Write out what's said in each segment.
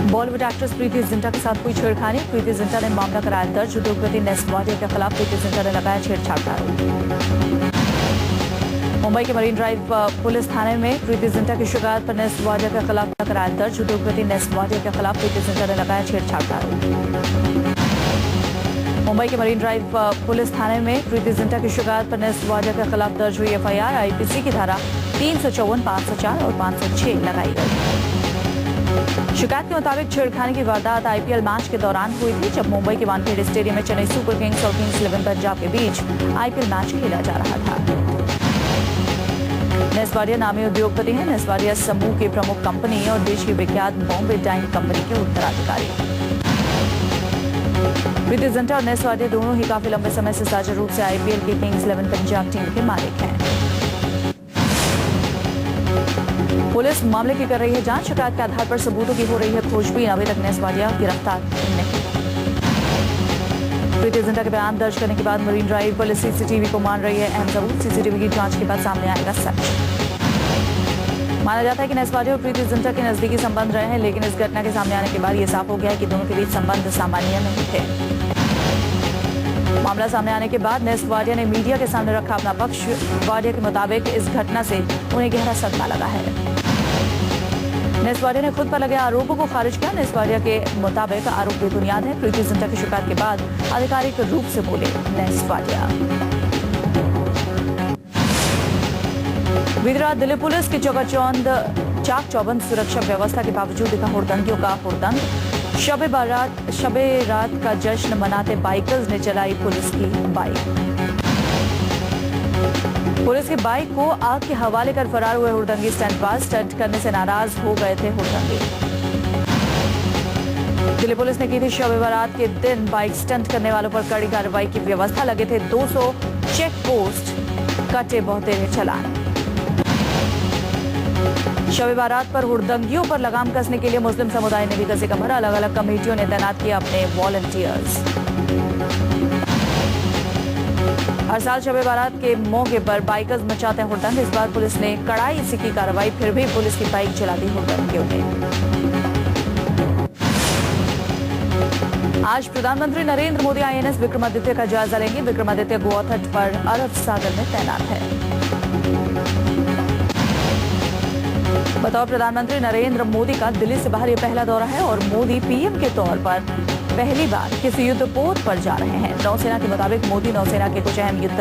Bollywood actress Preity Zinta के साथ हुई छेड़खानी। प्रीति जिंटा ने मामला कराया दर्ज। उद्योगपति नेस वाडिया के खिलाफ प्रीति जिंटा ने लगाया छेड़छाड़ का आरोप। मुंबई के मरीन ड्राइव पुलिस थाने में प्रीति जिंटा की शिकायत पर नेस वाडिया के खिलाफ कराया दर्ज। उद्योगपति नेस वाडिया के खिलाफ प्रीति जिंटा ने लगाया छेड़छाड़ का आरोप। मुंबई के मरीन ड्राइव पुलिस थाने में प्रीति जिंटा की शिकायत पर नेस वाडिया के खिलाफ दर्ज हुई एफआईआर आईपीसी की धारा 354, 504 और 506 लगाई गई। शिकायत के मुताबिक छेड़खानी की वारदात आईपीएल मैच के दौरान हुई थी, जब मुंबई के वानखेड़े स्टेडियम में चेन्नई सुपर किंग्स और किंग्स 11 पंजाब के बीच आईपीएल मैच खेला जा रहा था। नेस वाडिया नामी उद्योगपति हैं। नेस वाडिया समूह की प्रमुख कंपनी और देश की विख्यात बॉम्बे डाइंग कंपनी के उत्तराधिकारी। प्रीति जिंटा और नेस वाडिया दोनों ही काफी लंबे समय से साझा रूप से आईपीएल की किंग्स 11 पंजाब टीम के मालिक हैं। पुलिस मामले की कर रही है जांच। शिकायत के आधार पर सबूतों की हो रही है खोजबीन। अभी तक नेस वाडिया गिरफ्तार नहीं। प्रीति जिंटा के बयान दर्ज करने के बाद मरीन ड्राइव पुलिस सीसीटीवी को मान रही है अहम सबूत। सीसीटीवी की जांच के बाद सामने आएगा सच। माना जाता है कि नेस वाडिया और प्रीति जिंटा के नजदीकी संबंध रहे हैं, लेकिन इस घटना के सामने आने के बाद यह साफ हो गया है कि दोनों के बीच संबंध सामान्य नहीं थे। मामला सामने आने के बाद नेस वाडिया ने मीडिया के सामने रखा अपना पक्ष। वाडिया के मुताबिक इस घटना से उन्हें गहरा सदमा लगा है। नेस वाडिया ने खुद पर लगे आरोपों को खारिज किया। नेस वाडिया के मुताबिक आरोप बेबुनियाद है। प्रीति जिंटा की शिकायत के बाद आधिकारिक रूप से बोले नेस वाडिया। बीती रात दिल्ली पुलिस की चाक चौबंद सुरक्षा व्यवस्था के बावजूद दिखा हुड़दंगियों का हुड़दंग। शबे रात का जश्न मनाते बाइकर्स ने चलाई पुलिस की बाइक। पुलिस की बाइक को आग के हवाले कर फरार हुए हुड़दंगी स्टंट करने से नाराज हो गए थे हुड़दंगी। दिल्ली पुलिस ने की थी शब बारात के दिन बाइक स्टंट करने वालों पर कड़ी कार्रवाई की व्यवस्था। लगे थे 200 चेक पोस्ट, कटे बहुतेरे चालान। शब बारात पर हुड़दंगियों पर लगाम कसने के लिए मुस्लिम समुदाय ने भी कसे कमर। अलग अलग कमेटियों ने तैनात किया अपने वॉलंटियर्स। हर साल शब बारात के मौके पर बाइकर्स मचाते हैं हुड़दंग। इस बार पुलिस ने कड़ाई से की कार्रवाई, फिर भी पुलिस की बाइक चला दी हुड़दंगियों ने। आज प्रधानमंत्री नरेंद्र मोदी आईएनएस विक्रमादित्य का जायजा लेंगे। विक्रमादित्य गोवा तट पर अरब सागर में तैनात है। बताओ, प्रधानमंत्री नरेंद्र मोदी का दिल्ली से बाहर यह पहला दौरा है और मोदी पीएम के तौर पर पहली बार किसी युद्धपोत पर जा रहे हैं। नौसेना के मुताबिक मोदी नौसेना के कुछ अहम युद्ध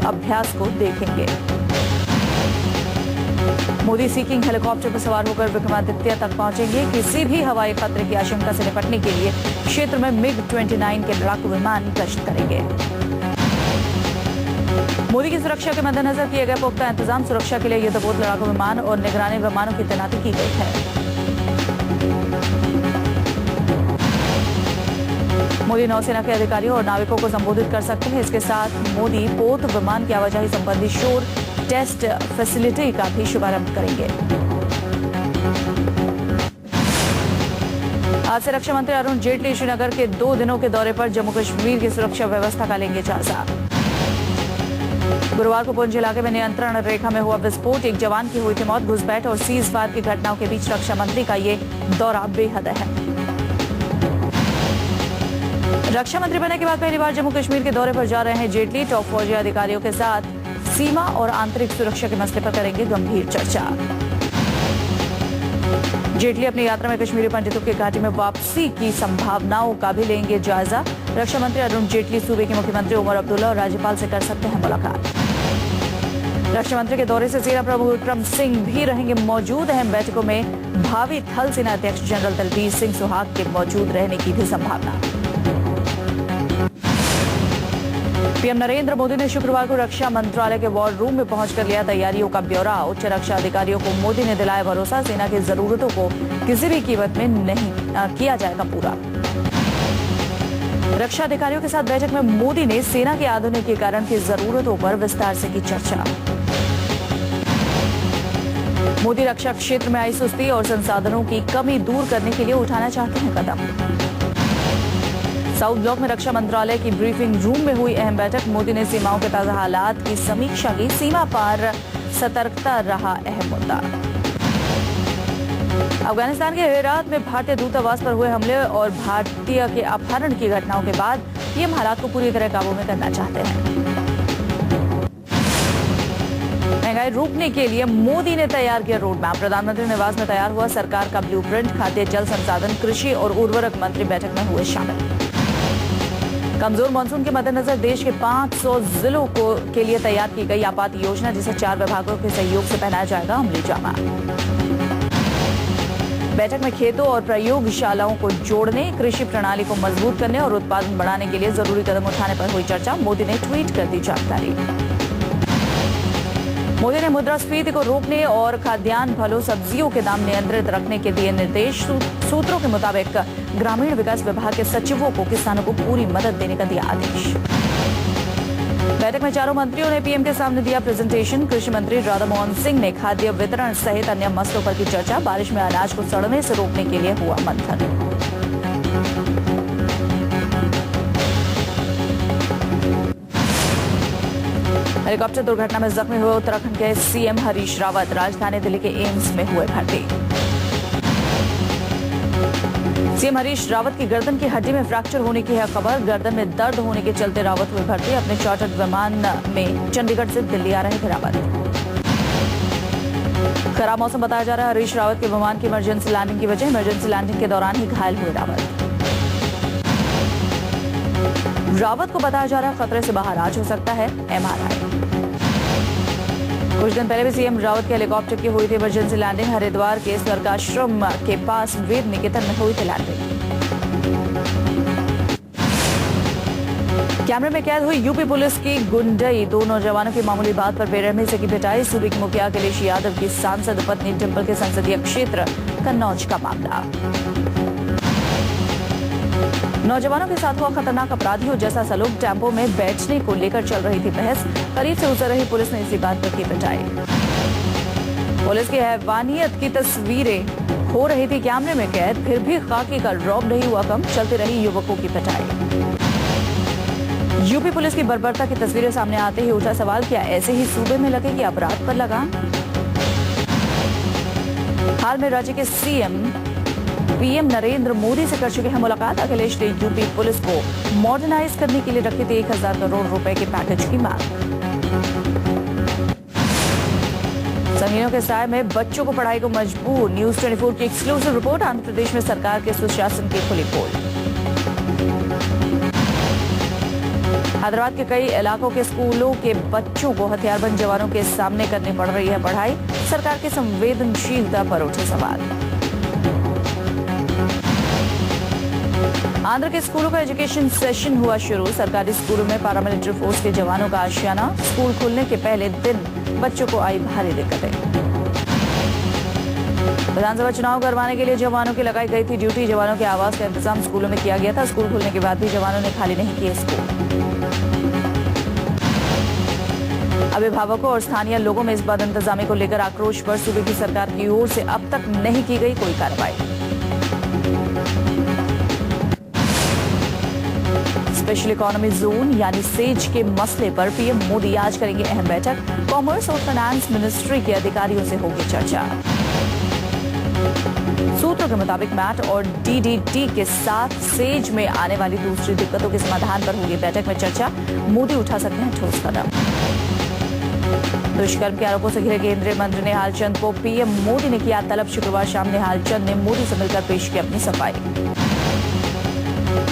अभ्यास को देखेंगे। मोदी सीकिंग हेलीकॉप्टर पर सवार होकर विक्रमादित्य तक पहुंचेंगे। किसी भी हवाई खतरे की आशंका से निपटने के लिए क्षेत्र में MiG-29 के लड़ाकू विमान गश्त करेंगे। मोदी की सुरक्षा के मद्देनजर किए गए पुख्ता इंतजाम। सुरक्षा के लिए युद्धपोत, लड़ाकू विमान और निगरानी विमानों की तैनाती की गई है। मोदी नौसेना के अधिकारियों और नाविकों को संबोधित कर सकते हैं। इसके साथ मोदी पोत विमान की आवाजाही संबंधी शोर टेस्ट फैसिलिटी का भी शुभारंभ करेंगे। आज से रक्षा मंत्री अरुण जेटली श्रीनगर के 2 दिनों के दौरे पर जम्मू कश्मीर की सुरक्षा व्यवस्था का लेंगे जायजा। गुरुवार को पुंछ इलाके में नियंत्रण रेखा में हुआ विस्फोट, एक जवान की हुई थी मौत। घुसपैठ और सीजफायर की घटनाओं के बीच रक्षा मंत्री का ये दौरा बेहद है। रक्षा मंत्री बनने के बाद पहली बार जम्मू कश्मीर के दौरे पर जा रहे हैं जेटली। टॉप फौजी अधिकारियों के साथ सीमा और आंतरिक सुरक्षा के मसले पर करेंगे गंभीर चर्चा। जेटली अपनी यात्रा में कश्मीरी पंडितों की घाटी में वापसी की संभावनाओं का भी लेंगे जायजा। रक्षा मंत्री अरुण जेटली सूबे के मुख्यमंत्री उमर अब्दुल्ला और राज्यपाल से कर सकते हैं मुलाकात। रक्षा मंत्री के दौरे से सेना प्रमुख विक्रम सिंह भी रहेंगे मौजूद। अहम बैठकों में भावी थल सेना अध्यक्ष जनरल दलबीर सिंह सुहाग के मौजूद रहने की भी संभावना। पीएम नरेंद्र मोदी ने शुक्रवार को रक्षा मंत्रालय के वॉर रूम में पहुंचकर लिया तैयारियों का ब्यौरा। उच्च रक्षा अधिकारियों को मोदी ने दिलाया भरोसा, सेना की जरूरतों को किसी भी कीमत में नहीं किया जाएगा पूरा। रक्षा अधिकारियों के साथ बैठक में मोदी ने सेना के आधुनिकीकरण की जरूरतों पर विस्तार से की चर्चा। मोदी रक्षा क्षेत्र में आई सुस्ती और संसाधनों की कमी दूर करने के लिए उठाना चाहते हैं कदम। साउथ ब्लॉक में रक्षा मंत्रालय की ब्रीफिंग रूम में हुई अहम बैठक। मोदी ने सीमाओं के ताजा हालात की समीक्षा की। सीमा पार सतर्कता रहा अहम मुद्दा। अफगानिस्तान के हेरात में भारतीय दूतावास पर हुए हमले और भारतीय के अपहरण की घटनाओं के बाद पीएम हालात को पूरी तरह काबू में करना चाहते हैं। महंगाई रोकने के लिए मोदी ने तैयार किया रोड मैप। प्रधानमंत्री निवास में तैयार हुआ सरकार का ब्लूप्रिंट। खाद्य जल संसाधन कृषि और उर्वरक मंत्री बैठक में हुए शामिल। कमजोर मानसून के मद्देनजर देश के 500 जिलों के लिए तैयार की गई आपात योजना, जिसे 4 विभागों के सहयोग से पहनाया जाएगा अमली जामा। बैठक में खेतों और प्रयोगशालाओं को जोड़ने, कृषि प्रणाली को मजबूत करने और उत्पादन बढ़ाने के लिए जरूरी कदम उठाने पर हुई चर्चा। मोदी ने ट्वीट कर दी जानकारी। मोदी ने मुद्रास्फीति को रोकने और खाद्यान्न, फलों, सब्जियों के दाम नियंत्रित रखने के दिए निर्देश। सूत्रों के मुताबिक ग्रामीण विकास विभाग के सचिवों को किसानों को पूरी मदद देने का दिया आदेश। बैठक में चारों मंत्रियों ने पीएम के सामने दिया प्रेजेंटेशन। कृषि मंत्री राधा मोहन सिंह ने खाद्य वितरण सहित अन्य मसलों पर की चर्चा। बारिश में अनाज को सड़ने से रोकने के लिए हुआ मंथन। हेलीकॉप्टर दुर्घटना में जख्मी हुए उत्तराखंड के सीएम हरीश रावत राजधानी दिल्ली के एम्स में हुए भर्ती। सीएम हरीश रावत की गर्दन की हड्डी में फ्रैक्चर होने की है खबर। गर्दन में दर्द होने के चलते रावत हुए भर्ती। अपने चार्टर्ड विमान में चंडीगढ़ से दिल्ली आ रहे थे रावत। खराब मौसम बताया जा रहा है हरीश रावत के विमान की इमरजेंसी लैंडिंग की वजह। इमरजेंसी लैंडिंग के दौरान ही घायल हुए रावत। रावत को बताया जा रहा है खतरे से बाहर, आज हो सकता है एमआरआई। कुछ दिन पहले भी सीएम रावत के हेलीकॉप्टर की हुई थी इमरजेंसी लैंडिंग। हरिद्वार के स्वर्गाश्रम के पास वेद निकेतन में हुई थी लैंडिंग। कैमरे में कैद हुई यूपी पुलिस की गुंडई। 2 नौजवानों की मामूली बात पर बेरहमी से की पिटाई। सूबे के मुखिया अखिलेश यादव की सांसद पत्नी डिंपल के संसदीय क्षेत्र कन्नौज का मामला। नौजवानों के साथ हुआ खतरनाक अपराधियों जैसा सलूक। टेम्पो में बैठने को लेकर चल रही थी बहस। करीब से उतर रही पुलिस ने इसी बात पर की पिटाई। पुलिस की हैवानियत की तस्वीरें हो रही थी कैमरे में कैद, फिर भी खाकी का रौब नहीं हुआ कम। चलती रही युवकों की पिटाई। यूपी पुलिस की बर्बरता की तस्वीरें सामने आते ही उठा सवाल, क्या ऐसे ही सूबे में लगेगी अपराध पर लगाम? हाल में राज्य के सीएम पीएम नरेंद्र मोदी से कर चुके हैं मुलाकात। अखिलेश ने यूपी पुलिस को मॉडर्नाइज करने के लिए रखी थी 1000 करोड़ रुपए के पैकेज की मांग। संगीनों के साय में बच्चों को पढ़ाई को मजबूर। न्यूज 24 की एक्सक्लूसिव रिपोर्ट। आंध्र प्रदेश में सरकार के सुशासन की खुली पोल। हैदराबाद के कई इलाकों के स्कूलों के बच्चों को हथियारबंद जवानों के सामने करनी पड़ रही है पढ़ाई। सरकार की संवेदनशीलता पर उठे सवाल। आंध्र के स्कूलों का एजुकेशन सेशन हुआ शुरू। सरकारी स्कूलों में पैरामिलिट्री फोर्स के जवानों का आशियाना। स्कूल खुलने के पहले दिन बच्चों को आई भारी दिक्कतें। विधानसभा चुनाव करवाने के लिए जवानों की लगाई गई थी ड्यूटी। जवानों के आवास का इंतजाम स्कूलों में किया गया था। स्कूल खुलने के बाद भी जवानों ने खाली नहीं किए स्कूल। अभिभावकों और स्थानीय लोगों में इस बार इंतजामी को लेकर आक्रोश पर सूबे की सरकार की ओर से अब तक नहीं की गई कोई कार्रवाई। स्पेशल इकोनॉमी जोन यानी सेज के मसले पर पीएम मोदी आज करेंगे अहम बैठक। कॉमर्स और फाइनेंस मिनिस्ट्री के अधिकारियों से होगी चर्चा। सूत्रों के मुताबिक मैट और डीडीटी के साथ सेज में आने वाली दूसरी दिक्कतों के समाधान पर होगी बैठक में चर्चा। मोदी उठा सकते हैं ठोस कदम। दुष्कर्म के आरोपों से घिरे केंद्रीय मंत्री निहाल चंद को पीएम मोदी ने किया तलब। शुक्रवार शाम निहाल चंद ने मोदी से मिलकर पेश की अपनी सफाई।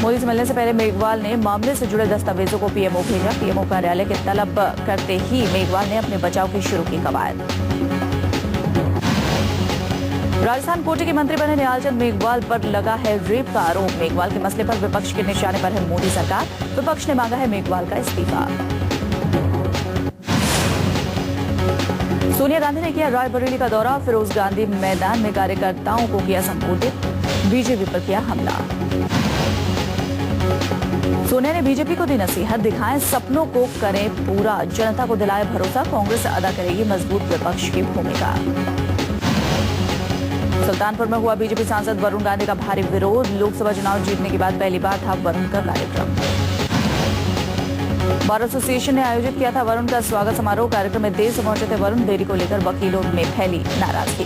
मोदी से मिलने से पहले मेघवाल ने मामले से जुड़े दस्तावेजों को पीएमओ भेजा। पीएमओ कार्यालय के तलब करते ही मेघवाल ने अपने बचाव की शुरू की कवायद। राजस्थान कोटे के मंत्री बने निहाल चंद मेघवाल पर लगा है रेप का आरोप। मेघवाल के मसले पर विपक्ष के निशाने पर है मोदी सरकार। विपक्ष ने मांगा है मेघवाल का इस्तीफा। सोनिया गांधी ने किया रायबरेली का दौरा। फिरोज गांधी मैदान में कार्यकर्ताओं को किया संबोधित। बीजेपी पर किया हमला। सोनिया ने बीजेपी को दी नसीहत, दिखाएं सपनों को करें पूरा, जनता को दिलाए भरोसा, कांग्रेस अदा करेगी मजबूत विपक्ष की भूमिका। सुल्तानपुर में हुआ बीजेपी सांसद वरुण गांधी का भारी विरोध। लोकसभा चुनाव जीतने के बाद पहली बार था वरुण का कार्यक्रम। बार एसोसिएशन ने आयोजित किया था वरुण का स्वागत समारोह। कार्यक्रम में देर से पहुंचे थे वरुण। देरी को लेकर वकीलों में फैली नाराजगी।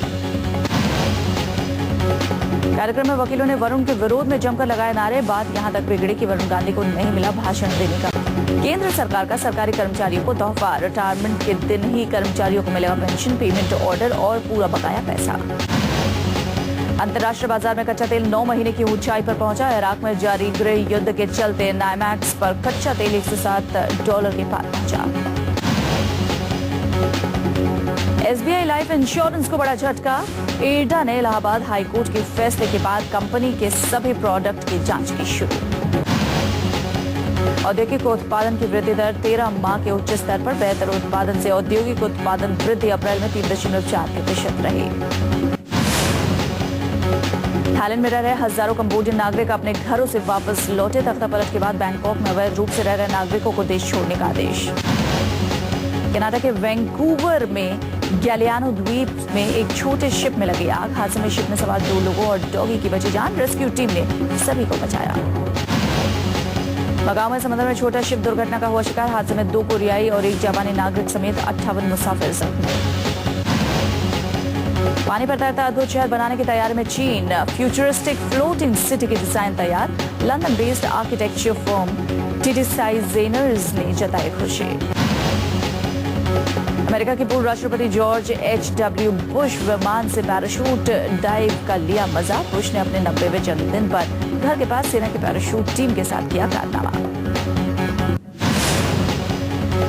कार्यक्रम में वकीलों ने वरुण के विरोध में जमकर लगाए नारे। बात यहां तक बिगड़ी कि वरुण गांधी को नहीं मिला भाषण देने का। केंद्र सरकार का सरकारी कर्मचारियों को तोहफा, रिटायरमेंट के दिन ही कर्मचारियों को मिलेगा पेंशन, पेमेंट ऑर्डर और पूरा बकाया पैसा। अंतर्राष्ट्रीय बाजार में कच्चा तेल 9 महीने की ऊंचाई पर पहुंचा। इराक में जारी गृह युद्ध के चलते नाइमैक्स पर कच्चा तेल $107 के पार पहुंचा। SBI लाइफ इंश्योरेंस को बड़ा झटका। एडा ने इलाहाबाद हाईकोर्ट के फैसले के बाद कंपनी के सभी प्रोडक्ट की जांच की शुरू। औद्योगिक उत्पादन की वृद्धि दर 13 माह के उच्च स्तर पर। बेहतर उत्पादन से औद्योगिक उत्पादन वृद्धि अप्रैल में 3.4% रही। थाईलैंड में रह रहे हजारों कंबोडियन नागरिक अपने घरों से वापस लौटे। तख्तापलट के बाद बैंकॉक में अवैध रूप से रह रहे नागरिकों को देश छोड़ने का आदेश। कनाडा के वैंकूवर में गैलियानो द्वीप में एक छोटे शिप में लगी आग। हादसे में शिप में सवार 2 लोगों और डॉगी की बची जान। रेस्क्यू टीम ने सभी को बचाया। मकाऊ में समुद्र में छोटा शिप दुर्घटना का हुआ शिकार। हादसे में 2 कोरियाई और 1 जापानी नागरिक समेत 58 मुसाफिर जख्मी। पानी पर तैरता अद्भुत शहर बनाने की तैयारी में चीन। फ्यूचरिस्टिक फ्लोटिंग सिटी की डिजाइन तैयार। लंदन बेस्ड आर्किटेक्चर फर्म टीटीसाइजेनर्स ने जताई खुशी। अमेरिका के पूर्व राष्ट्रपति जॉर्ज H.W. बुश विमान से पैराशूट डाइव का लिया मजा। बुश ने अपने 90वें जन्मदिन पर घर के पास सेना की पैराशूट टीम के साथ किया कारनामा।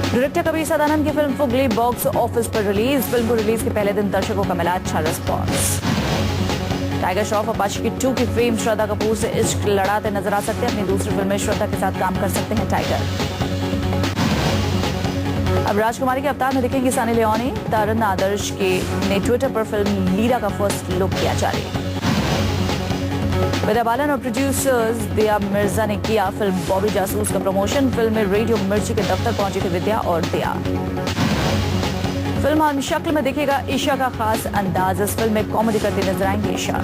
डायरेक्टर कबीर सदानंद की फिल्म फुगली बॉक्स ऑफिस पर रिलीज। फिल्म को रिलीज के पहले दिन दर्शकों का मिला अच्छा रिस्पॉन्स। टाइगर श्रॉफ अपाची 2 की फेम श्रद्धा कपूर से इश्क लड़ाते नजर आ सकते हैं। अपनी दूसरी फिल्म में श्रद्धा के साथ काम कर सकते हैं टाइगर। अब राजकुमारी के अवतार में दिखेंगी सनी लियोनी। तरुण आदर्श के ने ट्विटर पर फिल्म लीला का फर्स्ट लुक किया जारी। विद्या बालन और प्रोड्यूसर्स दिया मिर्जा ने किया फिल्म बॉबी जासूस का प्रमोशन। फिल्म में रेडियो मिर्ची के दफ्तर पहुंची थी विद्या और दिया। फिल्म हम शक्ल में दिखेगा ईशा का खास अंदाज। इस फिल्म में कॉमेडी करती नजर आएंगी ईशा।